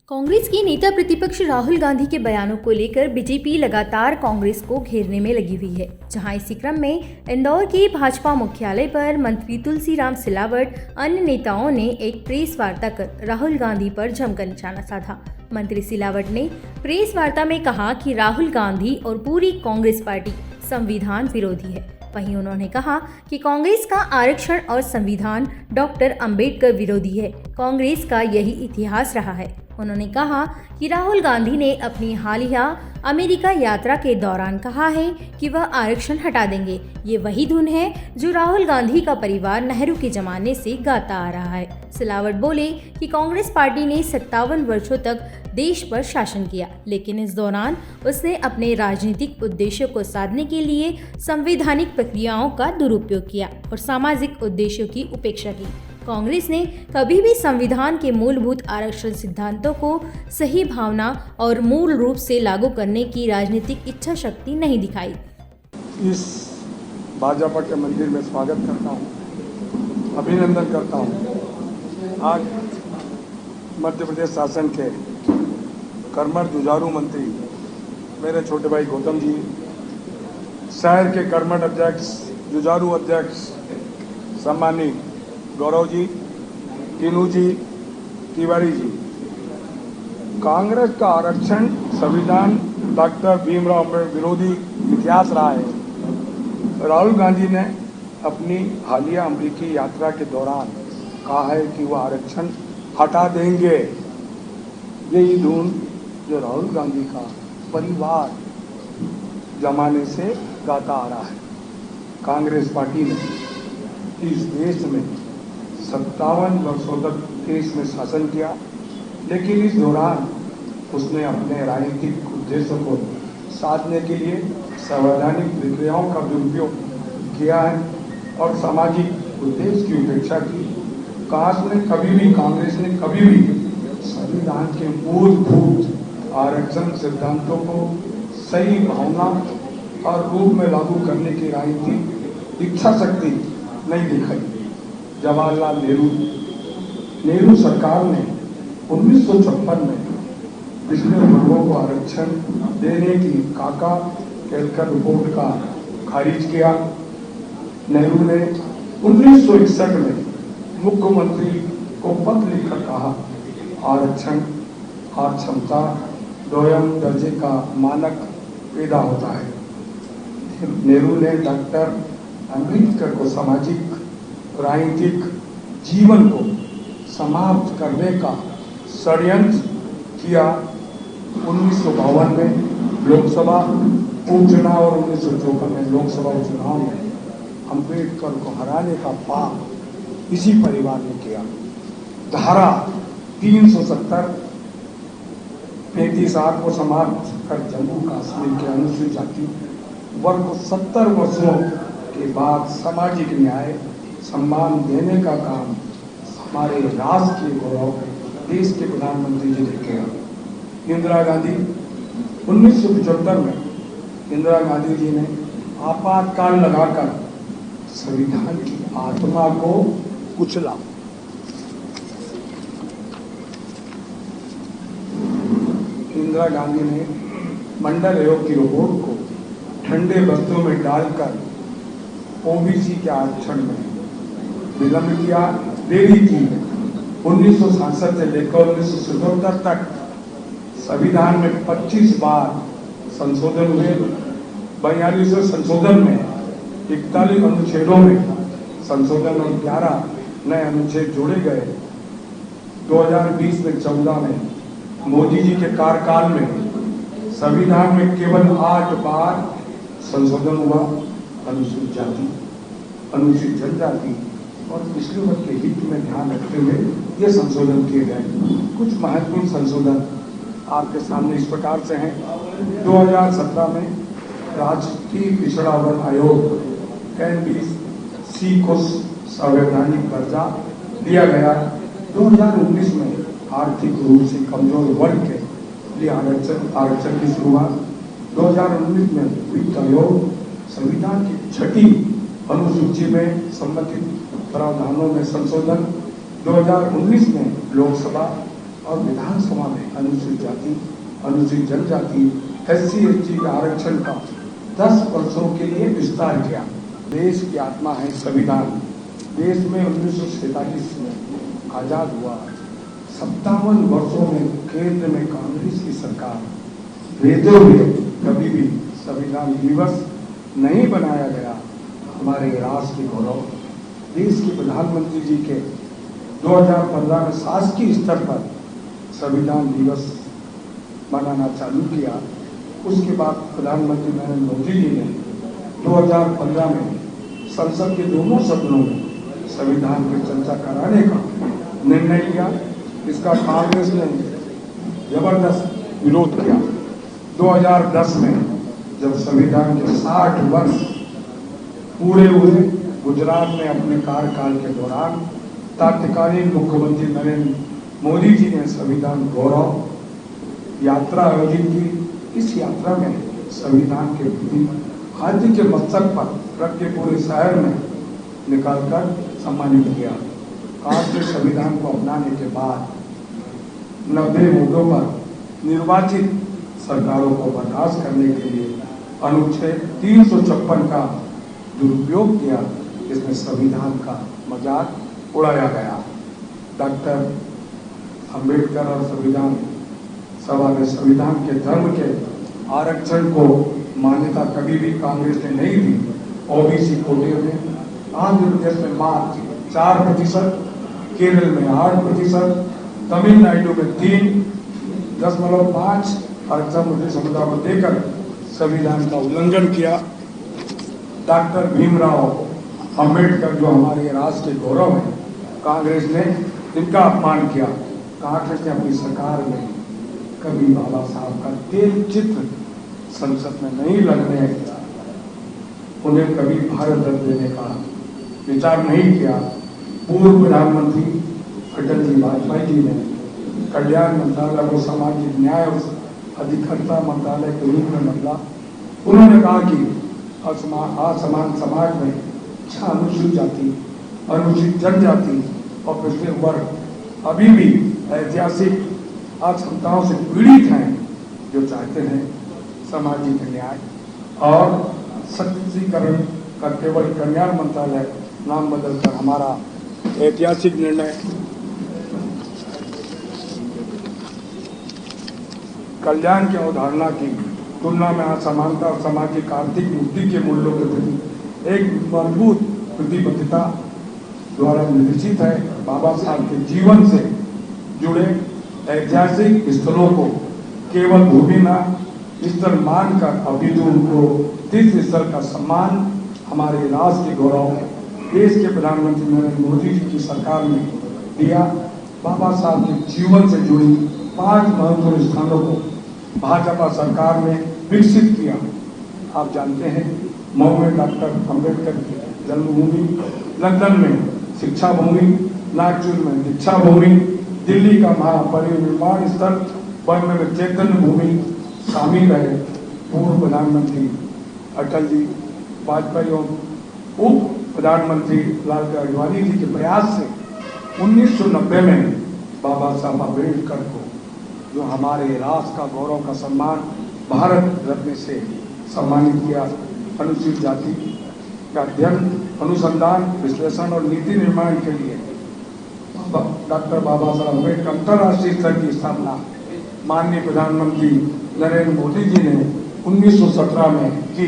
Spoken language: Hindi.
कांग्रेस के नेता प्रतिपक्ष राहुल गांधी के बयानों को लेकर बीजेपी लगातार कांग्रेस को घेरने में लगी हुई है। जहां इसी क्रम में इंदौर के भाजपा मुख्यालय पर मंत्री तुलसीराम सिलावट अन्य नेताओं ने एक प्रेस वार्ता कर राहुल गांधी पर जमकर निशाना साधा। मंत्री सिलावट ने प्रेस वार्ता में कहा कि राहुल गांधी और पूरी कांग्रेस पार्टी संविधान विरोधी है। वहीं उन्होंने कहा कि कांग्रेस का आरक्षण और संविधान डॉक्टर अंबेडकर विरोधी है। कांग्रेस का यही इतिहास रहा है। उन्होंने कहा कि राहुल गांधी ने अपनी हालिया अमेरिका यात्रा के दौरान कहा है कि वह आरक्षण हटा देंगे। ये वही धुन है जो राहुल गांधी का परिवार नेहरू के जमाने से गाता आ रहा है। सिलावट बोले कि कांग्रेस पार्टी ने 57 वर्षों तक देश पर शासन किया, लेकिन इस दौरान उसने अपने राजनीतिक उद्देश्यों को साधने के लिए संवैधानिक प्रक्रियाओं का दुरुपयोग किया और सामाजिक उद्देश्यों की उपेक्षा की। कांग्रेस ने कभी भी संविधान के मूलभूत आरक्षण सिद्धांतों को सही भावना और मूल रूप से लागू करने की राजनीतिक इच्छा शक्ति नहीं दिखाई। इस भाजपा के मंदिर में स्वागत करता हूं, अभिनंदन करता हूं। आज मध्य प्रदेश शासन के कर्मठ जुझारू मंत्री मेरे छोटे भाई गौतम जी, शहर के कर्मठ अध्यक्ष जुझारू अध्यक्ष सम्मानित गौरव जी, कीनू जी, तिवारी जी, कांग्रेस का आरक्षण संविधान डॉक्टर भीमराव अम्बेडकर विरोधी इतिहास रहा है। राहुल गांधी ने अपनी हालिया अमेरिकी यात्रा के दौरान कहा है कि वह आरक्षण हटा देंगे। यही धुन जो राहुल गांधी का परिवार जमाने से गाता आ रहा है। कांग्रेस पार्टी ने इस देश में 57 वर्षों तक देश में शासन किया, लेकिन इस दौरान उसने अपने राजनीतिक उद्देश्यों को साधने के लिए संवैधानिक प्रक्रियाओं का दुरुपयोग किया है और सामाजिक उद्देश्य की उपेक्षा की। कांग्रेस ने कभी भी संविधान के मूलभूत आरक्षण सिद्धांतों को सही भावना और रूप में लागू करने की राजनीतिक इच्छा शक्ति नहीं दिखाई। जवाहरलाल नेहरू सरकार ने 1956 में पिछड़े वर्गों को आरक्षण देने की काका केलकर रिपोर्ट का खारिज किया। नेहरू ने 1961 में मुख्यमंत्री को पत्र लिखकर कहा, आरक्षण और क्षमता दोयम दर्जे का मानक पैदा होता है। नेहरू ने डॉक्टर अंबेडकर को सामाजिक राजनीतिक जीवन को समाप्त करने का षड्यंत्र किया। 1952 में लोकसभा उपचुनाव और 1954 में लोकसभा उपचुनाव में अंबेडकर को हराने का पाप इसी परिवार ने किया। धारा 370 35 को समाप्त कर जम्मू कश्मीर के अनुसूचित जाति वर्ग को 70 वर्षों के बाद सामाजिक न्याय सम्मान देने का काम हमारे राष्ट्र के गौरव देश के प्रधानमंत्री जी ने किया। इंदिरा गांधी 1975 में इंदिरा गांधी जी ने आपातकाल लगाकर संविधान की आत्मा को कुचला। इंदिरा गांधी ने मंडल आयोग की रिपोर्ट को ठंडे बस्तियों में डालकर ओबीसी के आरक्षण में विलंब किया, देरी की। 1967 से लेकर 1977 तक संविधान में 25 बार संशोधन हुए। 42वें संशोधन में 41 अनुच्छेदों में संशोधन और 11 नए अनुच्छेद जोड़े गए। 2020 में 14 में मोदी जी के कार्यकाल में संविधान में केवल 8 बार संशोधन हुआ। अनुसूचित जाति, अनुसूचित जनजाति और पिछड़े वर्ग के हित में ध्यान रखते हुए ये संशोधन किए गए। कुछ महत्वपूर्ण संशोधन आपके सामने इस प्रकार से हैं। 2017 में राष्ट्रीय पिछड़ा वर्ग आयोग NBC को संवैधानिक दर्जा दिया गया। 2019 में आर्थिक रूप से कमजोर वर्ग के लिए आरक्षण की शुरुआत। 2019 में वित्त आयोग संविधान की 6ठी अनुसूची में संबंधित प्रावधानों में संशोधन। 2019 में लोकसभा और विधानसभा में अनुसूचित जाति, अनुसूचित जनजाति, SC/ST के आरक्षण का 10 वर्षों के लिए विस्तार किया। देश की आत्मा है संविधान। देश में 1947 में आजाद हुआ। 57 वर्षों में केंद्र में कांग्रेस की सरकार रहते हुए कभी भी संविधान दिवस नहीं बनाया गया। हमारे राष्ट्र के गौरव देश के प्रधानमंत्री जी के 2015 में शासकीय स्तर पर संविधान दिवस मनाना चालू किया। उसके बाद प्रधानमंत्री नरेंद्र मोदी जी ने 2015 में संसद के दोनों सदनों में संविधान की चर्चा कराने का निर्णय लिया। इसका कांग्रेस ने जबरदस्त विरोध किया। 2010 में जब संविधान के 60 वर्ष पूरे हुए, गुजरात में अपने कार्यकाल के दौरान तत्कालीन मुख्यमंत्री नरेंद्र मोदी जी ने संविधान गौरव यात्रा आयोजित की। इस यात्रा में संविधान के प्रति हाथी के मस्तक पर रख के पूरे शहर में निकालकर सम्मानित किया। आज के संविधान को अपनाने के बाद 90 वोटों पर निर्वाचित सरकारों को बर्खास्त करने के लिए अनुच्छेद 356 का दुरुपयोग किया। इसमें संविधान का मजाक उड़ाया गया। डॉक्टर अंबेडकर और संविधान सभा ने संविधान के धर्म के आरक्षण को मान्यता कभी भी कांग्रेस ने नहीं दी। ओबीसी कोटे में आंध्र प्रदेश में मात्र 4%, केरल में 8%, तमिलनाडु में 3.5 आरक्षण मुस्लिम समुदाय को देकर संविधान का उल्लंघन किया। डॉक्टर भीमराव अंबेडकर जो हमारे राष्ट्र के गौरव है, कांग्रेस ने इनका अपमान किया। कांग्रेस ने अपनी सरकार में कभी बाबा साहब का तेल चित्र संसद में नहीं लगने, उन्हें कभी भारत रत्न देने का विचार नहीं किया। पूर्व प्रधानमंत्री अटल जी वाजपेयी जी ने कल्याण मंत्रालय को सामाजिक न्याय और अधिकारिता मंत्रालय के रूप में बदला। उन्होंने कहा कि असमान समाज में अनुसूचित जाति, अनुसूचित जनजाति और पिछड़े वर्ग अभी भी ऐतिहासिक अक्षमताओं से पीड़ित हैं, जो चाहते हैं सामाजिक न्याय और सशक्तिकरण का केवल कल्याण मंत्रालय नाम बदलकर हमारा ऐतिहासिक निर्णय कल्याण की अवधारणा की तुलना में असमानता और सामाजिक आर्थिक मुक्ति के मूल्यों के प्रति एक मजबूत प्रतिबद्धता द्वारा निर्देशित है। बाबा साहब के जीवन से जुड़े ऐतिहासिक स्थलों को केवल भूमि स्थल मानकर अभी उनको तीर्थ स्थल का सम्मान हमारे राष्ट्र के गौरव देश के प्रधानमंत्री नरेंद्र मोदी जी की सरकार ने दिया। बाबा साहब के जीवन से जुड़ी 5 महत्वपूर्ण स्थानों को भाजपा सरकार ने विकसित किया। आप जानते हैं मऊ में डॉक्टर अंबेडकर की जन्मभूमि, लंदन में शिक्षा भूमि, नागपुर में दीक्षा भूमि, दिल्ली का महापरिनिर्वाण स्थल, बॉम्बे में चैतन्य भूमि शामिल है। पूर्व प्रधानमंत्री अटल जी वाजपेयी और उप प्रधानमंत्री लाल आडवाणी जी के प्रयास से 1990 में बाबा साहब अम्बेडकर को जो हमारे राष्ट्र का गौरव का सम्मान भारत रत्न से सम्मानित किया। अनुसूचित जाति का अध्ययन, अनुसंधान, विश्लेषण और नीति निर्माण के लिए डॉक्टर बाबा साहब अम्बेडकर अंतर्राष्ट्रीय स्तर की स्थापना माननीय प्रधानमंत्री नरेंद्र मोदी जी ने 1917 में की।